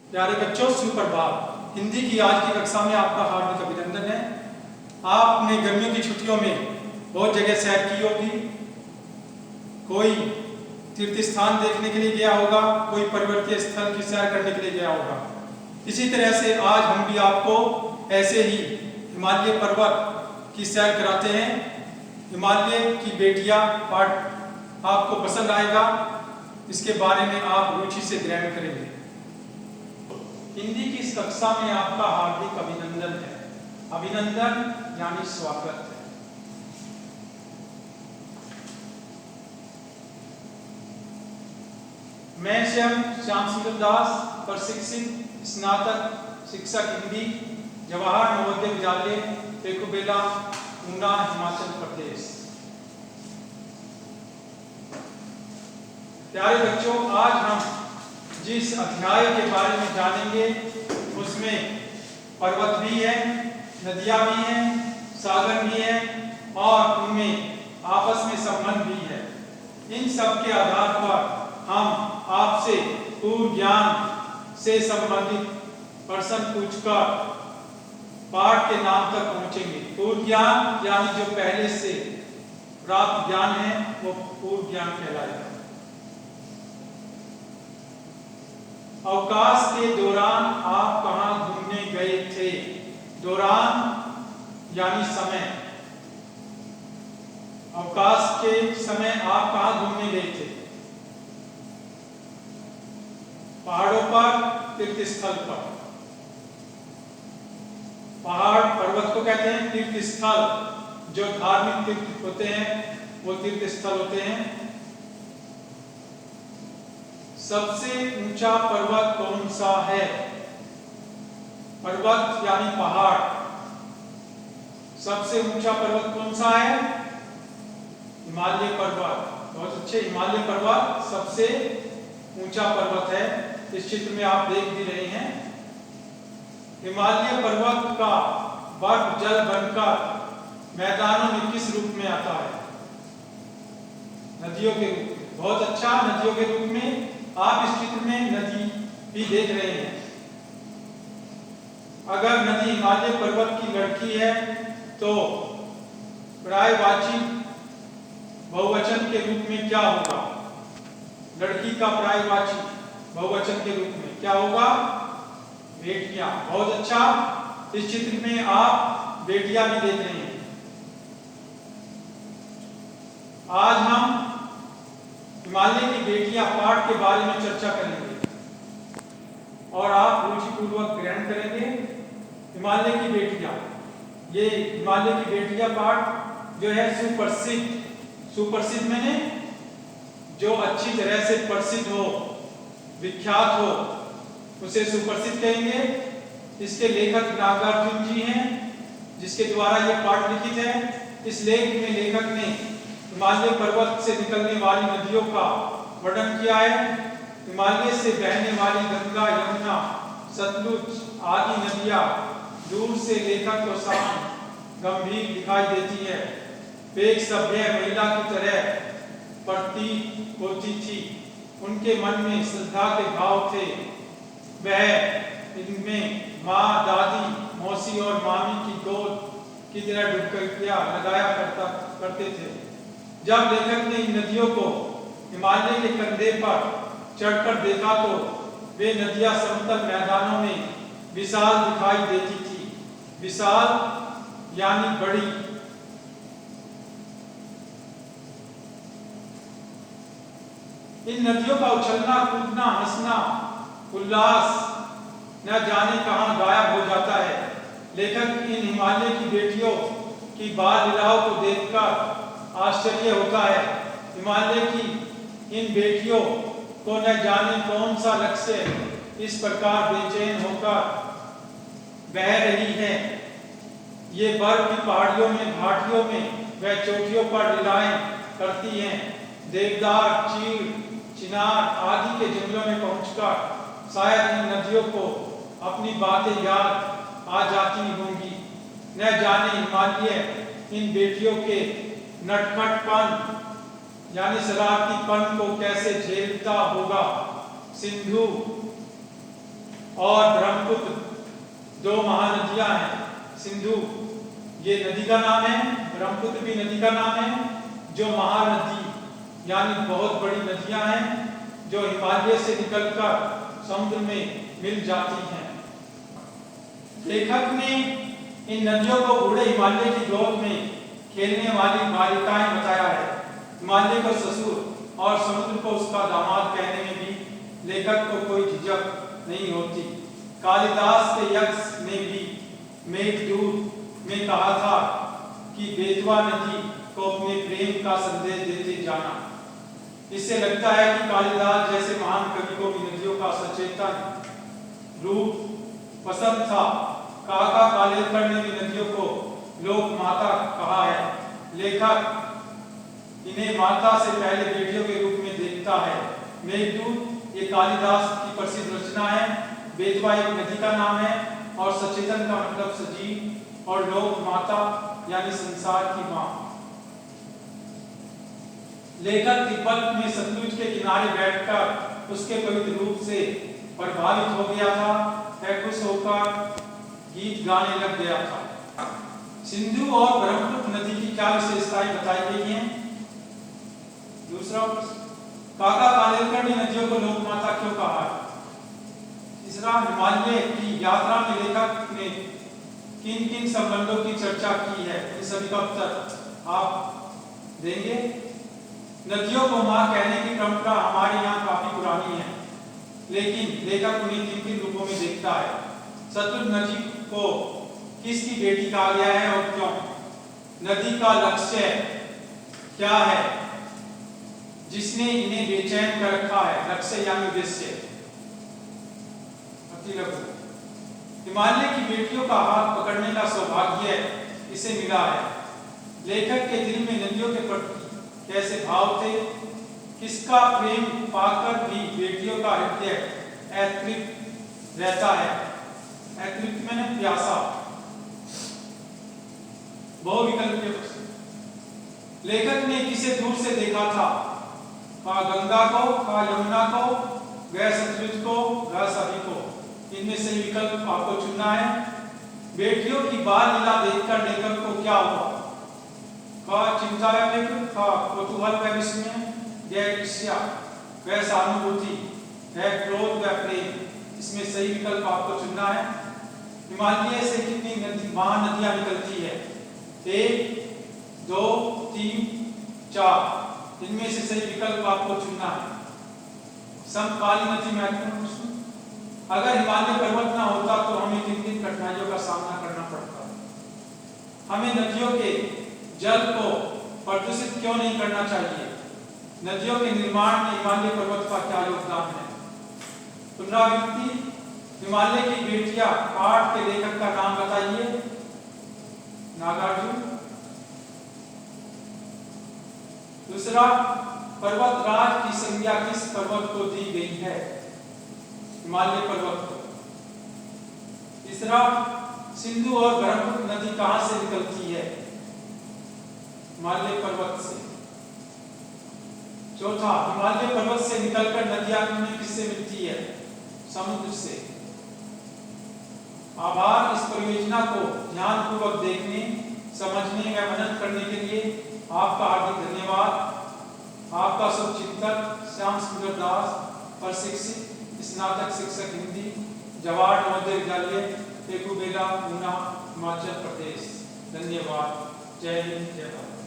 प्यारे बच्चों, सुप्रभात। हिंदी की आज की कक्षा में आपका हार्दिक अभिनंदन है। आपने गर्मियों की छुट्टियों में बहुत जगह सैर की होगी। कोई तीर्थ स्थान देखने के लिए गया होगा, कोई पर्वतीय स्थल की सैर करने के लिए गया होगा। इसी तरह से आज हम भी आपको ऐसे ही हिमालय पर्वत की सैर कराते हैं। हिमालय की बेटियां पाठ आपको पसंद आएगा, इसके बारे में आप रुचि से ग्रहण करेंगे। हिंदी की इस कक्षा में आपका हार्दिक अभिनंदन है। अभिनंदन यानी स्वागत है। मैं स्वयं श्याम सुंदर दास, प्रशिक्षित स्नातक शिक्षक हिंदी, जवाहर नवोदय विद्यालय पेकुबेला, ऊना, हिमाचल प्रदेश। प्यारे बच्चों, आज हम जिस अध्याय के बारे में जानेंगे उसमें पर्वत भी है, नदियां भी हैं, सागर भी हैं और उनमें आपस में संबंध भी है। इन सब के आधार पर हम आपसे पूर्व ज्ञान से संबंधित प्रश्न पूछकर पाठ के नाम तक पहुंचेंगे। पूर्व ज्ञान यानी जो पहले से प्राप्त ज्ञान है वो पूर्व ज्ञान कहलाएगा। अवकाश के दौरान आप कहां घूमने गए थे? दौरान यानी समय। अवकाश के समय आप कहां घूमने गए थे? पहाड़ों पर, तीर्थ स्थल पर। पहाड़ पर्वत को कहते हैं, तीर्थ स्थल जो धार्मिक तीर्थ होते हैं वो तीर्थ स्थल होते हैं। सबसे ऊंचा पर्वत कौन सा है? पर्वत यानी पहाड़। सबसे ऊंचा पर्वत कौन सा है? हिमालय पर्वत। बहुत अच्छे, हिमालय पर्वत सबसे ऊंचा पर्वत है। इस चित्र में आप देख भी रहे हैं। हिमालय पर्वत का बर्फ जल बनकर मैदानों में किस रूप में आता है? नदियों के रूप में। बहुत अच्छा, नदियों के रूप में। आप इस चित्र में नदी भी देख रहे हैं। अगर नदी हिमालय पर्वत की लड़की है तो पर्यायवाची बहुवचन के रूप में क्या होगा? लड़की का पर्यायवाची बहुवचन के रूप में क्या होगा? बेटियां। बहुत अच्छा, इस चित्र में आप बेटियां भी देख रहे हैं। आज हम हिमालय की बेटियां पाठ के बारे में चर्चा करेंगे और आप रुचिपूर्वक ग्रहण करेंगे। हिमालय की बेटियां, ये हिमालय की बेटियां पाठ जो है सुप्रसिद्ध मैंने जो अच्छी तरह से प्रसिद्ध हो, विख्यात हो, उसे सुप्रसिद्ध कहेंगे। इसके लेखक नागार्जुन जी हैं, जिसके द्वारा यह पाठ लिखित है। इस लेख में लेखक ने हिमालय पर्वत से निकलने वाली नदियों का वर्णन किया है। हिमालय से बहने वाली गंगा, यमुना, सतलुज आदि नदियां दूर से लेखक को सामने गंभीर दिखाई देती है। वे एक सभ्य महिला की तरह प्रतीत होती थी। उनके मन में श्रद्धा के भाव थे। वह इनमें माँ, दादी, मौसी और मामी की गोद की तरह डुबकियां लगाया करते थे। जब लेखक ने इन नदियों को हिमालय के कंधे पर चढ़कर देखा तो वे नदियां समतल मैदानों में विशाल दिखाई देती थी। विशाल यानी बड़ी। इन नदियों का उछलना, कूदना, हंसना, उल्लास न जाने कहां गायब हो जाता है। लेखक इन हिमालय की बेटियों की बाल लीलाओं को देखकर आश्चर्य होता है। हिमालय की इन बेटियों को न जाने कौन सा लक्ष्य इस प्रकार बेचैन होकर बह रही है। ये बर्फ की पहाड़ियों में, घाटियों में व चोटियों पर लीलाएं करती हैं। देवदार, चीड़, चिनार आदि के जंगलों में पहुंचकर शायद इन नदियों को अपनी बातें याद आ जाती होंगी। न जाने हिमालय इन बेटियों के नटखटपन यानी शरारतीपन को कैसे झेलता होगा। सिंधु और ब्रह्मपुत्र दो महानदियां हैं। सिंधु ये नदी का नाम है, ब्रह्मपुत्र भी नदी का नाम है, जो महानदी यानी बहुत बड़ी नदियां हैं जो हिमालय से निकलकर समुद्र में मिल जाती हैं। लेखक ने इन नदियों को बूढ़े हिमालय की गोद में खेलने वाली बालिकाएं बताया है। हिमालय को ससुर और समुद्र को उसका दामाद कहने में भी लेखक को कोई झिझक नहीं होती। कालिदास के यक्ष ने भी मेघदूत में कहा था कि बेतवा नदी को अपने प्रेम का संदेश देते जाना। इससे लगता है कि कालिदास जैसे महान कवि को भी नदियों का सचेतन रूप पसंद था। काका कालेलकर ने भी नदियों को लोक माता कहा है। लेखक इन्हें माता से पहले बेटियों के रूप में देखता है। मेघदूत ये कालिदास की प्रसिद्ध रचना है। बेतवा एक नदी का नाम है और सचेतन का मतलब सजीव और लोक माता यानी संसार की मां। लेखक तिब्बत में सतलुज के किनारे बैठकर उसके पवित्र रूप से प्रभावित हो गया था। वह खुश होकर गीत गाने लग गया था। सिंधु और ब्रह्मपुत्र नदी की क्या विशेषताएं बताई गई हैं? दूसरा प्रश्न, काका कालेलकर ने नदियों को लोक माता क्यों कहा? तीसरा, हिमालय की यात्रा में लेखक ने किन किन संबंधों की चर्चा की है? इन सभी का उत्तर आप देंगे। नदियों को मां कहने की परंपरा हमारे यहाँ काफी पुरानी है, लेकिन लेखक उन्हें किन किन रूपों में देखता है? सतलुज नदी को किसकी बेटी कहा गया है और क्यों? नदी का लक्ष्य क्या है जिसने इन्हें बेचैन कर रखा है? लक्ष्य यानी उद्देश्य। हिमालय की बेटियों का हाथ पकड़ने का सौभाग्य इसे मिला है। लेखक के दिल में नदियों के प्रति कैसे भाव थे? किसका प्रेम पाकर भी बेटियों का हृदय अतृप्त रहता है? अतृप्त मैंने प्यासा। बहुविकल्पीय प्रश्न। लेखक ने किसे दूर से देखा था? कहा गंगा को, कहा यमुना को, गया सतलुज को, गया सभी को। इनमें से विकल्प आपको चुनना है। बेटियों की बाल लीला देखकर लेखक को क्या हुआ? कहा चिंता है, कहा कौतूहल व विस्मय, गया ईर्ष्या, वह सहानुभूति, है क्रोध व प्रेम। इसमें सही विकल्प आपको चुनना है। हिमालय से कितनी महानदियां निकलती है? 1, 2, 3, 4। इनमें से सही विकल्प आपको चुनना है। समकालीन नदी महत्वपूर्ण प्रश्न। अगर हिमालय पर्वत न होता तो हमें किन किन कठिनाइयों का सामना करना पड़ता? हमें नदियों के जल को प्रदूषित क्यों नहीं करना चाहिए? नदियों के निर्माण में हिमालय पर्वत का क्या योगदान है? पुनरावृत्ति, हिमालय की बेटियां पाठ के लेखक का नाम बताइए। नागार्जुन। दूसरा, पर्वतराज की संज्ञा किस पर्वत को दी गई है? हिमालय पर्वत को। तीसरा, सिंधु और ब्रह्मपुत्र नदी कहां से निकलती है? हिमालय पर्वत से। चौथा, हिमालय पर्वत से निकलकर नदियां में किससे मिलती है? समुद्र से। आभार। इस परियोजना को ध्यानपूर्वक देखने, समझने व मनन करने के लिए आपका हार्दिक धन्यवाद। आपका शुभचिंतक श्याम सुंदर दास, प्रशिक्षित स्नातक शिक्षक हिंदी, जवाहर नवोदय विद्यालय, पेकुबेला, ऊना, हिमाचल प्रदेश। धन्यवाद। जय हिंद, जय भारत।